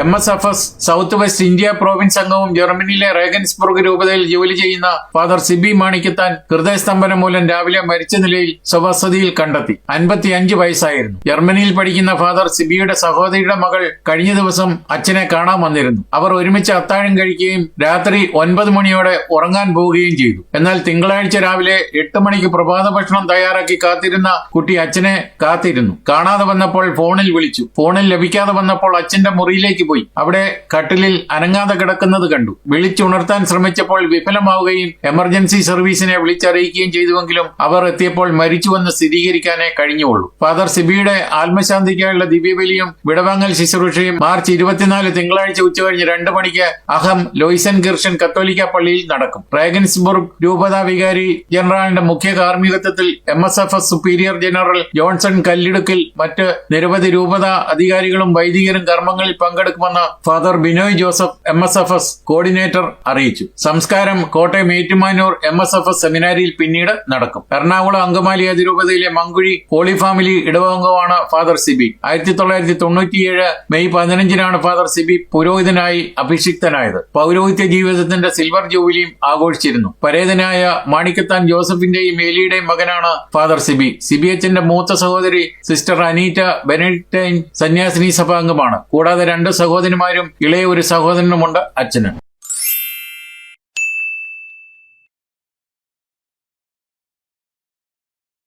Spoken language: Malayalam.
MSFS south west India province അംഗവും ജർമ്മനിയിലെ റേഗൻസ്ബുർഗ് രൂപതയിൽ ജോലി ചെയ്യുന്ന ഫാദർ സിബി മാണിക്കത്താൻ ഹൃദയസ്തംഭനം മൂലം രാവിലെ മരിച്ച നിലയിൽ സ്വവസതിയിൽ കണ്ടെത്തി. 55 വയസ്സായിരുന്നു. ജർമ്മനിയിൽ പഠിക്കുന്ന ഫാദർ സിബിയുടെ സഹോദരിയുടെ മകൾ കഴിഞ്ഞ ദിവസം അച്ഛനെ കാണാൻ വന്നിരുന്നു. അവർ ഒരുമിച്ച് അത്താഴം കഴിക്കുകയും രാത്രി 9 മണിയോടെ ഉറങ്ങാൻ പോവുകയും ചെയ്തു. എന്നാൽ തിങ്കളാഴ്ച രാവിലെ 8 മണിക്ക് പ്രഭാത ഭക്ഷണം തയ്യാറാക്കി കാത്തിരുന്ന കുട്ടി അച്ഛനെ കാത്തിരുന്നു. കാണാതെ വന്നപ്പോൾ ഫോണിൽ വിളിച്ചു. ഫോണിൽ ലഭിക്കാതെ വന്നപ്പോൾ അച്ഛന്റെ മുറിയിലേക്ക് പോയി. അവിടെ കട്ടിലിൽ അനങ്ങാതെ കിടക്കുന്നത് കണ്ടു. വിളിച്ചുണർത്താൻ ശ്രമിച്ചപ്പോൾ വിഫലമാവുകയും എമർജൻസി സർവീസിനെ വിളിച്ചറിയിക്കുകയും ചെയ്തുവെങ്കിലും അവർ എത്തിയപ്പോൾ മരിച്ചുവെന്ന് സ്ഥിരീകരിക്കാനേ കഴിഞ്ഞുള്ളൂ. ഫാദർ സിബിയുടെ ആത്മശാന്തിക്കായുള്ള ദിവ്യബലിയും വിടവാങ്ങൽ ശുശ്രൂഷയും മാർച്ച് 24 തിങ്കളാഴ്ച ഉച്ചകഴിഞ്ഞ് 2 മണിക്ക് അഹം ലോയ്സൻ കിർഷൻ കത്തോലിക്ക പള്ളിയിൽ നടക്കും. റേഗൻസ്ബുർഗ് രൂപതാ വികാരി ജനറലിന്റെ മുഖ്യ കാർമ്മികത്വത്തിൽ MSFS സുപ്പീരിയർ ജനറൽ ജോൺസൺ കല്ലിടുക്കിൽ മറ്റ് നിരവധി രൂപതാ അധികാരികളും വൈദികരും കർമ്മങ്ങളിൽ പങ്കെടുക്കുമെന്ന് father Binoy Joseph MSFS coordinator അറിയിച്ചു. സംസ്കാരം കോട്ടയം ഏറ്റുമാനൂർ MSFS സെമിനാരിയിൽ പിന്നീട് നടക്കും. എറണാകുളം അങ്കമാലി അതിരൂപതയിലെ മങ്കുഴി ഹോളി ഫാമിലി ഇടവകമാണ് Father Siby. 1997 May 15 Father Siby പുരോഹിതനായി അഭിഷിക്തനായത്. പൗരോഹിത്യ ജീവിതത്തിന്റെ സിൽവർ ജൂബിലിയും ആഘോഷിച്ചിരുന്നു. പരേതനായ മാണിക്കത്താൻ ജോസഫിന്റെയും മേലിയുടെയും മകനാണ് ഫാദർ സിബി. സിബി അച്ഛന്റെ മൂത്ത സഹോദരി സിസ്റ്റർ അനീറ്റ ബെനഡിക്ടൈൻ സന്യാസിനി സഭാംഗമാണ്. കൂടാതെ 2 സഹോദരിമാരും ഇളയ ഒരു സഹോദരനുമുണ്ട് അച്ഛന്.